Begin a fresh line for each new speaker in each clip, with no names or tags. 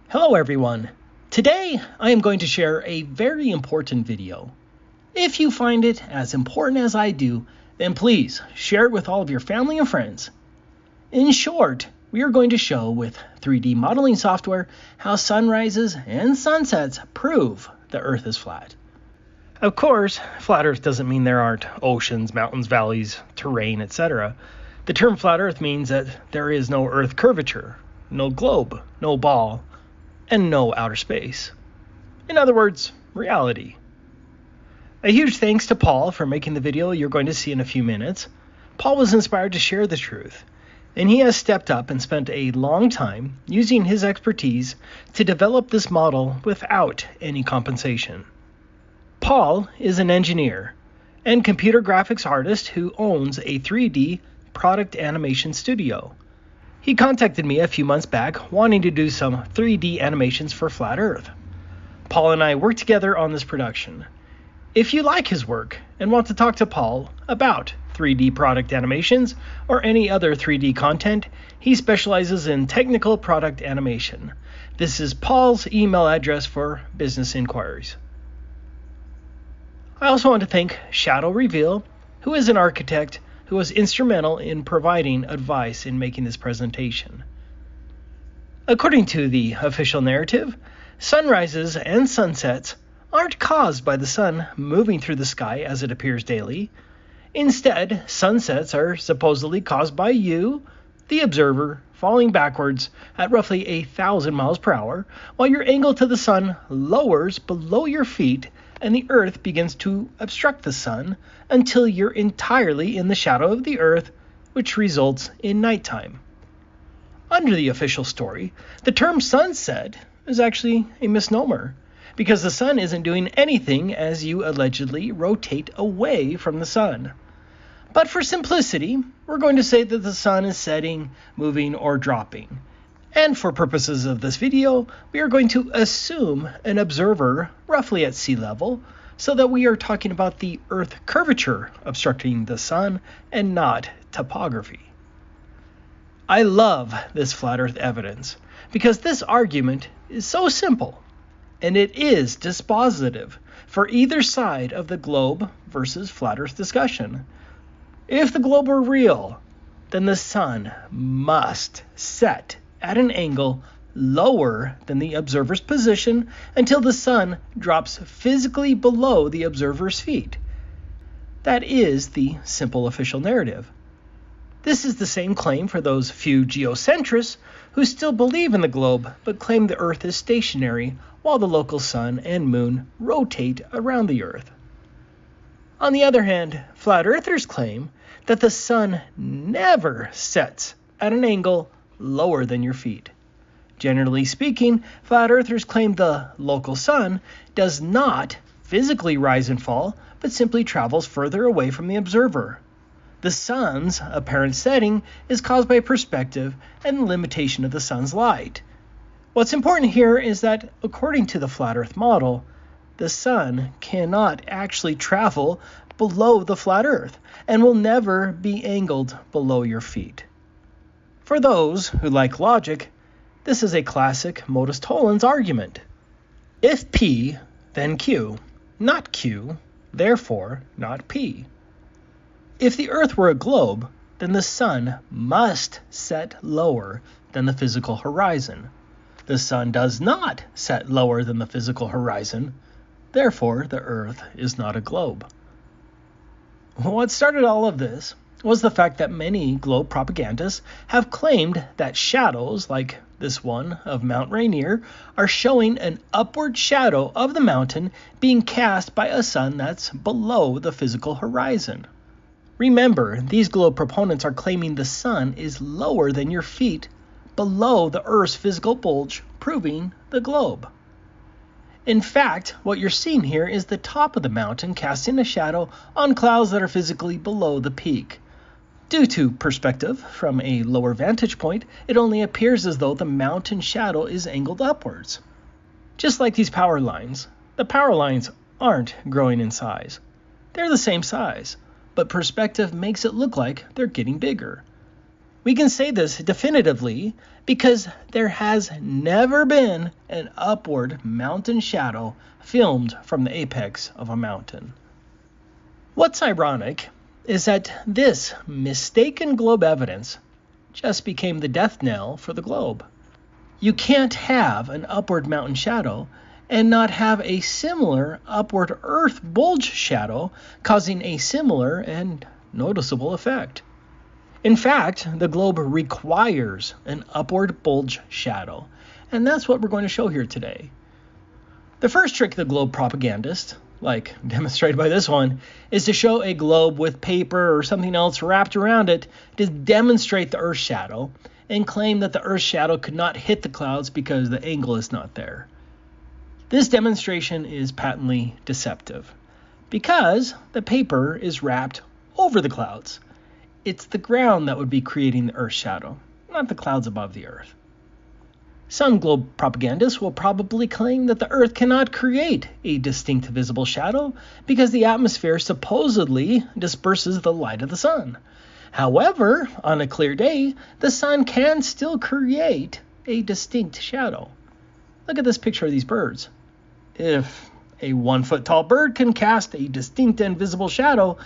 Hello everyone. Today I am going to share a very important video. If you find it as important as I do, then please share it with all of your family and friends. In short, we are going to show with 3D modeling software how sunrises and sunsets prove the Earth is flat. Of course, flat Earth doesn't mean there aren't oceans, mountains, valleys, terrain, etc. The term flat Earth means that there is no Earth curvature, no globe, no ball, and no outer space. In other words, reality. A huge thanks to Paul for making the video you're going to see in a few minutes. Paul was inspired to share the truth, and he has stepped up and spent a long time using his expertise to develop this model without any compensation. Paul is an engineer and computer graphics artist who owns a 3D product animation studio. He contacted me a few months back wanting to do some 3D animations for Flat Earth. Paul and I worked together on this production. If you like his work and want to talk to Paul about 3D product animations or any other 3D content, he specializes in technical product animation. This is Paul's email address for business inquiries. I also want to thank Shadow Reveal, who is an architect who was instrumental in providing advice in making this presentation. According to the official narrative, sunrises and sunsets aren't caused by the sun moving through the sky as it appears daily. Instead, sunsets are supposedly caused by you, the observer, falling backwards at roughly 1,000 miles per hour, while your angle to the sun lowers below your feet and the Earth begins to obstruct the sun until you're entirely in the shadow of the Earth, which results in nighttime. Under the official story, the term sunset is actually a misnomer, because the sun isn't doing anything as you allegedly rotate away from the sun. But for simplicity, we're going to say that the sun is setting, moving, or dropping. And for purposes of this video, we are going to assume an observer roughly at sea level, so that we are talking about the Earth curvature obstructing the sun and not topography. I love this flat Earth evidence because this argument is so simple, and it is dispositive for either side of the globe versus flat Earth discussion. If the globe were real, then the sun must set at an angle lower than the observer's position until the sun drops physically below the observer's feet. That is the simple official narrative. This is the same claim for those few geocentrists who still believe in the globe but claim the Earth is stationary while the local sun and moon rotate around the Earth. On the other hand, flat earthers claim that the sun never sets at an angle lower than your feet. Generally speaking, flat earthers claim the local sun does not physically rise and fall, but simply travels further away from the observer. The sun's apparent setting is caused by perspective and the limitation of the sun's light. What's important here is that, according to the flat Earth model, the sun cannot actually travel below the flat Earth and will never be angled below your feet. For those who like logic, this is a classic modus tollens argument. If P, then Q, not Q, therefore not P. If the Earth were a globe, then the sun must set lower than the physical horizon. The sun does not set lower than the physical horizon, therefore the Earth is not a globe. What started all of this was the fact that many globe propagandists have claimed that shadows, like this one of Mount Rainier, are showing an upward shadow of the mountain being cast by a sun that's below the physical horizon. Remember, these globe proponents are claiming the sun is lower than your feet, below the Earth's physical bulge, proving the globe. In fact, what you're seeing here is the top of the mountain casting a shadow on clouds that are physically below the peak. Due to perspective from a lower vantage point, it only appears as though the mountain shadow is angled upwards. Just like these power lines, the power lines aren't growing in size. They're the same size, but perspective makes it look like they're getting bigger. We can say this definitively because there has never been an upward mountain shadow filmed from the apex of a mountain. What's ironic is that this mistaken globe evidence just became the death knell for the globe. You can't have an upward mountain shadow and not have a similar upward Earth bulge shadow causing a similar and noticeable effect. In fact, the globe requires an upward bulge shadow, and that's what we're going to show here today. The first trick of the globe propagandist, like demonstrated by this one, is to show a globe with paper or something else wrapped around it to demonstrate the Earth shadow and claim that the Earth shadow could not hit the clouds because the angle is not there. This demonstration is patently deceptive because the paper is wrapped over the clouds. It's the ground that would be creating the Earth shadow, not the clouds above the Earth. Some globe propagandists will probably claim that the Earth cannot create a distinct visible shadow because the atmosphere supposedly disperses the light of the sun. However, on a clear day, the sun can still create a distinct shadow. Look at this picture of these birds. If a 1-foot-tall bird can cast a distinct and visible shadow,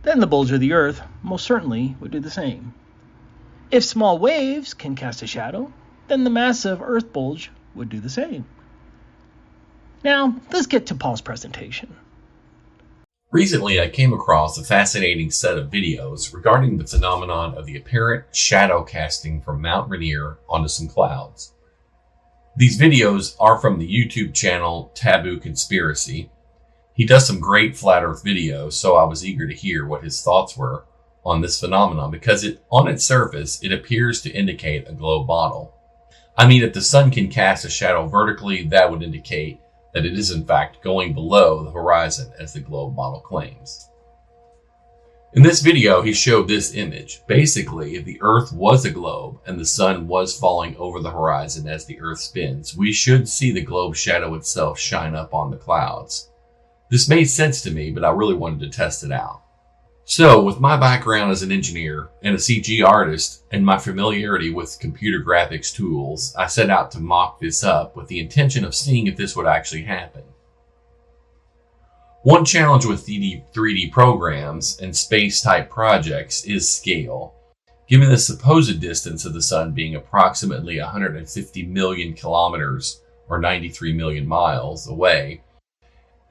then the bulge of the Earth most certainly would do the same. If small waves can cast a shadow, then the massive Earth bulge would do the same. Now, let's get to Paul's presentation.
Recently, I came across a fascinating set of videos regarding the phenomenon of the apparent shadow casting from Mount Rainier onto some clouds. These videos are from the YouTube channel Taboo Conspiracy. He does some great flat earth videos, so I was eager to hear what his thoughts were on this phenomenon because on its surface, it appears to indicate a globe model. I mean, if the sun can cast a shadow vertically, that would indicate that it is in fact going below the horizon as the globe model claims. In this video, he showed this image. Basically, if the Earth was a globe and the sun was falling over the horizon as the Earth spins, we should see the globe shadow itself shine up on the clouds. This made sense to me, but I really wanted to test it out. So, with my background as an engineer and a CG artist and my familiarity with computer graphics tools, I set out to mock this up with the intention of seeing if this would actually happen. One challenge with 3D programs and space-type projects is scale. Given the supposed distance of the sun being approximately 150 million kilometers or 93 million miles away,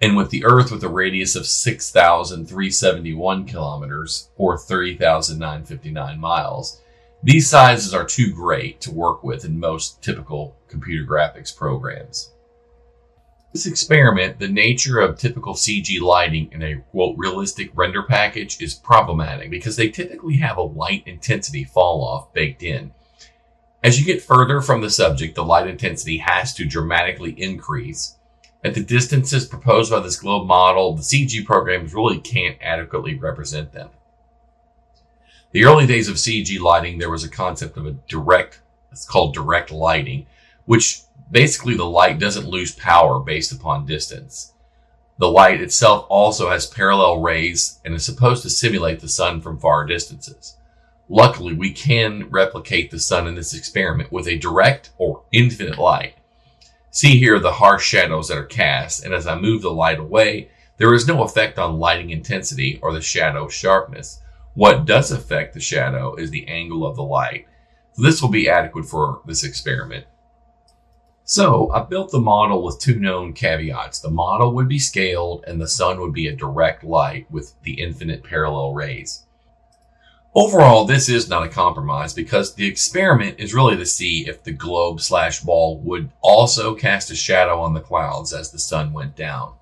and with the Earth with a radius of 6,371 kilometers or 30,959 miles, these sizes are too great to work with in most typical computer graphics programs. This experiment, the nature of typical CG lighting in a, quote, realistic render package is problematic because they typically have a light intensity fall off baked in. As you get further from the subject, the light intensity has to dramatically increase. At the distances proposed by this globe model, the CG programs really can't adequately represent them. The early days of CG lighting, there was a concept of it's called direct lighting, which basically the light doesn't lose power based upon distance. The light itself also has parallel rays and is supposed to simulate the sun from far distances. Luckily, we can replicate the sun in this experiment with a direct or infinite light. See here the harsh shadows that are cast, and as I move the light away, there is no effect on lighting intensity or the shadow sharpness. What does affect the shadow is the angle of the light. So this will be adequate for this experiment. So I built the model with two known caveats. The model would be scaled and the sun would be a direct light with the infinite parallel rays. Overall, this is not a compromise because the experiment is really to see if the globe/ball would also cast a shadow on the clouds as the sun went down.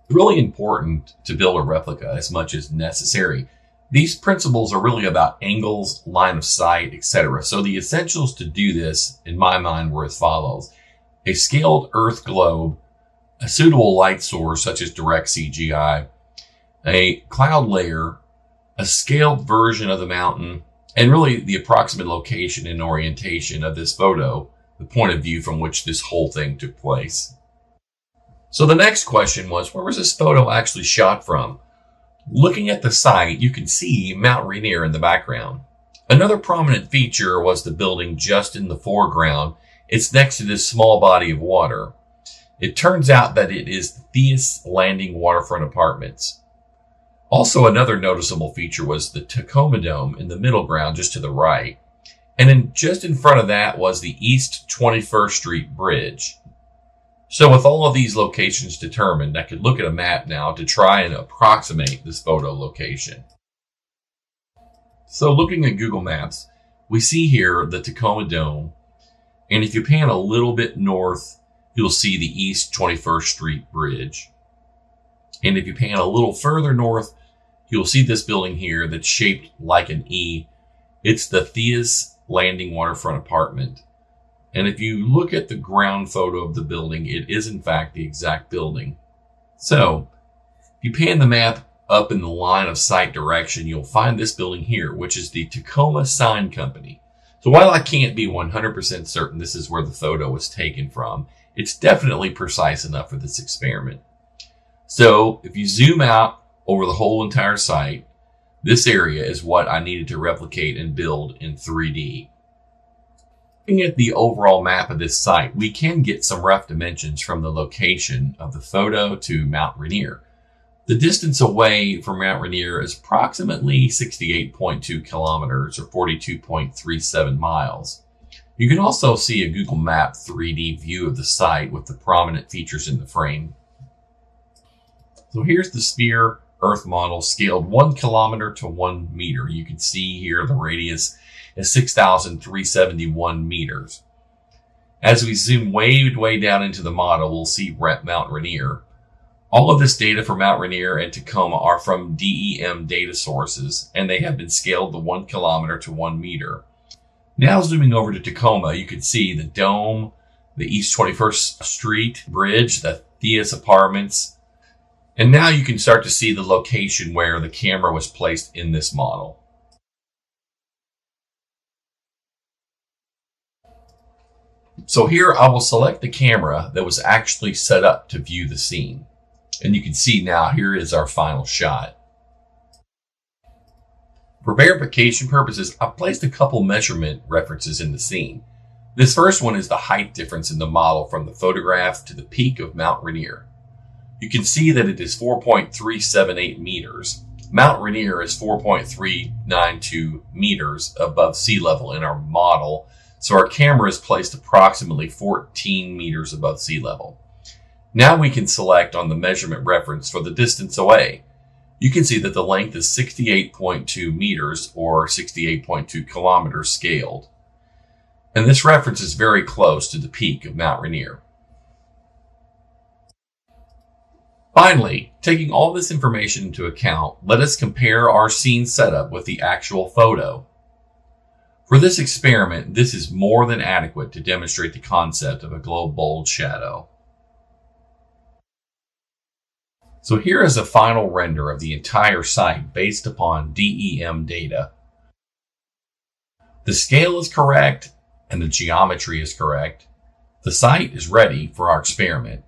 It's really important to build a replica as much as necessary. These principles are really about angles, line of sight, etc. So the essentials to do this, in my mind, were as follows. A scaled Earth globe, a suitable light source such as direct CGI, a cloud layer, a scaled version of the mountain, and really the approximate location and orientation of this photo, the point of view from which this whole thing took place. So the next question was, where was this photo actually shot from? Looking at the site, you can see Mount Rainier in the background. Another prominent feature was the building just in the foreground. It's next to this small body of water. It turns out that it is the Theus Landing Waterfront Apartments. Also, another noticeable feature was the Tacoma Dome in the middle ground just to the right. And just in front of that was the East 21st Street Bridge. So with all of these locations determined, I could look at a map now to try and approximate this photo location. So looking at Google Maps, we see here the Tacoma Dome. And if you pan a little bit north, you'll see the East 21st Street Bridge. And if you pan a little further north, you'll see this building here that's shaped like an E. It's the Theus Landing Waterfront Apartment. And if you look at the ground photo of the building, it is in fact the exact building. So, if you pan the map up in the line of sight direction, you'll find this building here, which is the Tacoma Sign Company. So while I can't be 100% certain this is where the photo was taken from, it's definitely precise enough for this experiment. So if you zoom out over the whole entire site, this area is what I needed to replicate and build in 3D. Looking at the overall map of this site, we can get some rough dimensions from the location of the photo to Mount Rainier. The distance away from Mount Rainier is approximately 68.2 kilometers or 42.37 miles. You can also see a Google Map 3D view of the site with the prominent features in the frame. So here's the sphere Earth model scaled 1 kilometer to 1 meter. You can see here the radius is 6,371 meters. As we zoom way down into the model, we'll see Mount Rainier. All of this data for Mount Rainier and Tacoma are from DEM data sources, and they have been scaled to 1 kilometer to 1 meter. Now zooming over to Tacoma, you can see the dome, the East 21st Street Bridge, the Theus Apartments, and now you can start to see the location where the camera was placed in this model. So here I will select the camera that was actually set up to view the scene. And you can see now here is our final shot. For verification purposes, I've placed a couple measurement references in the scene. This first one is the height difference in the model from the photograph to the peak of Mount Rainier. You can see that it is 4.378 meters. Mount Rainier is 4.392 meters above sea level in our model, so our camera is placed approximately 14 meters above sea level. Now we can select on the measurement reference for the distance away. You can see that the length is 68.2 meters or 68.2 kilometers scaled. And this reference is very close to the peak of Mount Rainier. Finally, taking all this information into account, let us compare our scene setup with the actual photo. For this experiment, this is more than adequate to demonstrate the concept of a globe bulge shadow. So here is a final render of the entire site based upon DEM data. The scale is correct and the geometry is correct. The site is ready for our experiment.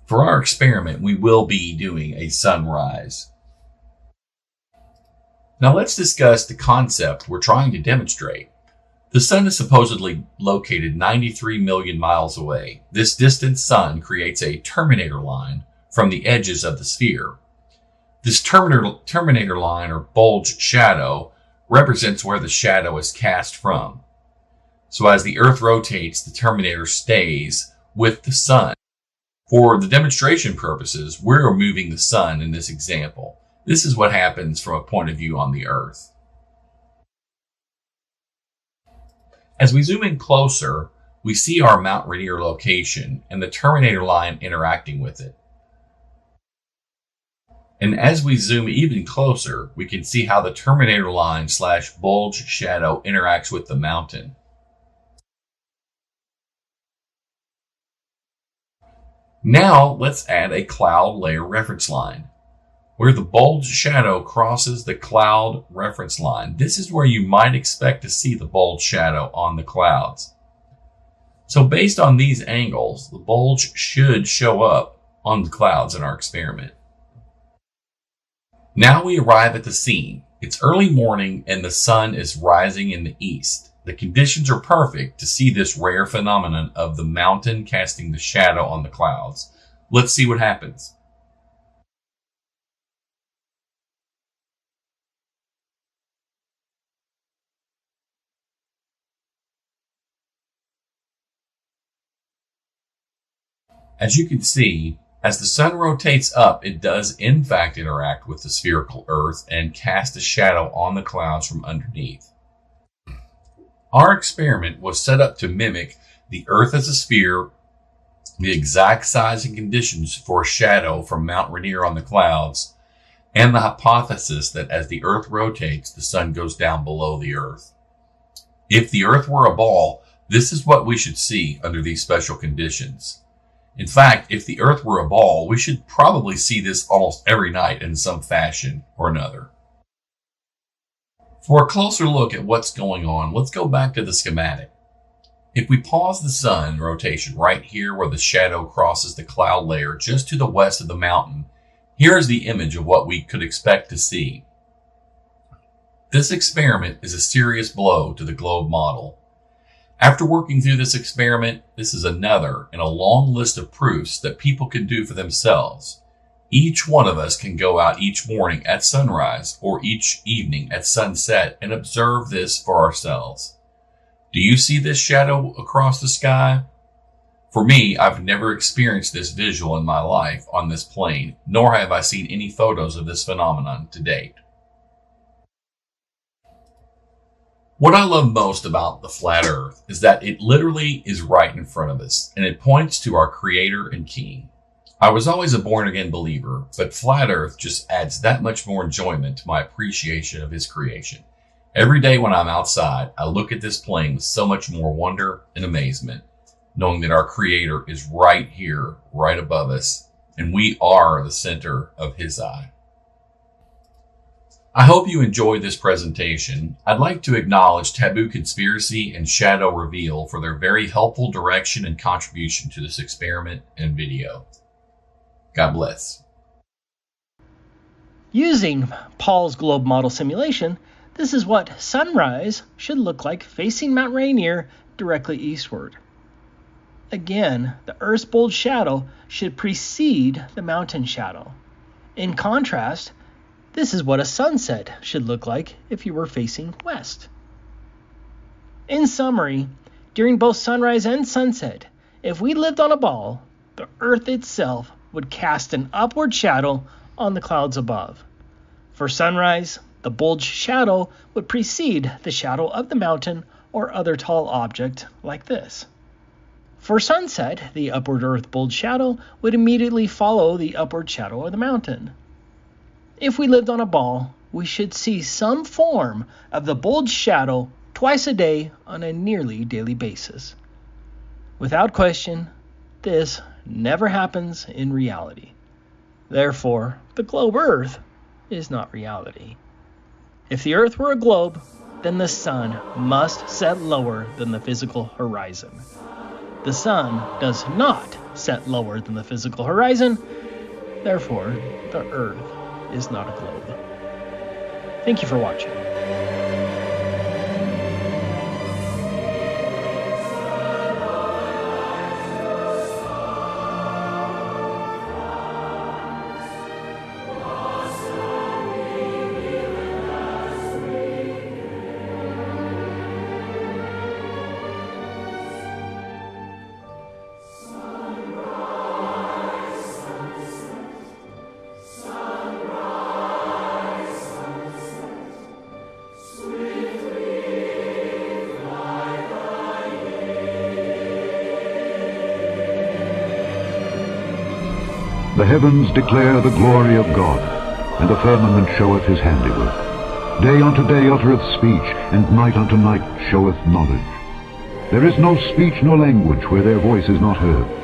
For our experiment, we will be doing a sunrise. Now let's discuss the concept we're trying to demonstrate. The sun is supposedly located 93 million miles away. This distant sun creates a terminator line from the edges of the sphere. This terminator line or bulge shadow represents where the shadow is cast from. So as the Earth rotates, the terminator stays with the sun. For the demonstration purposes, we're moving the sun in this example. This is what happens from a point of view on the Earth. As we zoom in closer, we see our Mount Rainier location and the terminator line interacting with it. And as we zoom even closer, we can see how the terminator line / bulge shadow interacts with the mountain. Now let's add a cloud layer reference line. Where the bulge shadow crosses the cloud reference line, this is where you might expect to see the bulge shadow on the clouds. So based on these angles, the bulge should show up on the clouds in our experiment. Now we arrive at the scene, It's early morning and the sun is rising in the east. The conditions are perfect to see this rare phenomenon of the mountain casting the shadow on the clouds. Let's see what happens. As you can see, as the sun rotates up, it does in fact interact with the spherical Earth and cast a shadow on the clouds from underneath. Our experiment was set up to mimic the Earth as a sphere, the exact size and conditions for a shadow from Mount Rainier on the clouds, and the hypothesis that as the Earth rotates, the sun goes down below the Earth. If the Earth were a ball, this is what we should see under these special conditions. In fact, if the Earth were a ball, we should probably see this almost every night in some fashion or another. For a closer look at what's going on, let's go back to the schematic. If we pause the sun rotation right here where the shadow crosses the cloud layer just to the west of the mountain, here is the image of what we could expect to see. This experiment is a serious blow to the globe model. After working through this experiment, this is another in a long list of proofs that people can do for themselves. Each one of us can go out each morning at sunrise or each evening at sunset and observe this for ourselves. Do you see this shadow across the sky? For me, I've never experienced this visual in my life on this plane, nor have I seen any photos of this phenomenon to date. What I love most about the flat Earth is that it literally is right in front of us, and it points to our Creator and King. I was always a born-again believer, but flat Earth just adds that much more enjoyment to my appreciation of His creation. Every day when I'm outside, I look at this plane with so much more wonder and amazement, knowing that our Creator is right here, right above us, and we are the center of His eye. I hope you enjoyed this presentation. I'd like to acknowledge Taboo Conspiracy and Shadow Reveal for their very helpful direction and contribution to this experiment and video. God bless.
Using Paul's globe model simulation, this is what sunrise should look like facing Mount Rainier directly eastward. Again, the Earth's bulge shadow should precede the mountain shadow. In contrast, this is what a sunset should look like if you were facing west. In summary, during both sunrise and sunset, if we lived on a ball, the Earth itself would cast an upward shadow on the clouds above. For sunrise, the bulge shadow would precede the shadow of the mountain or other tall object like this. For sunset, the upward Earth bulge shadow would immediately follow the upward shadow of the mountain. If we lived on a ball, we should see some form of the bulge shadow twice a day on a nearly daily basis. Without question, this never happens in reality. Therefore, the globe Earth is not reality. If the Earth were a globe, then the sun must set lower than the physical horizon. The sun does not set lower than the physical horizon. Therefore, the Earth is not a globe. Thank you for watching.
The heavens declare the glory of God, and the firmament showeth his handiwork. Day unto day uttereth speech, and night unto night showeth knowledge. There is no speech nor language where their voice is not heard.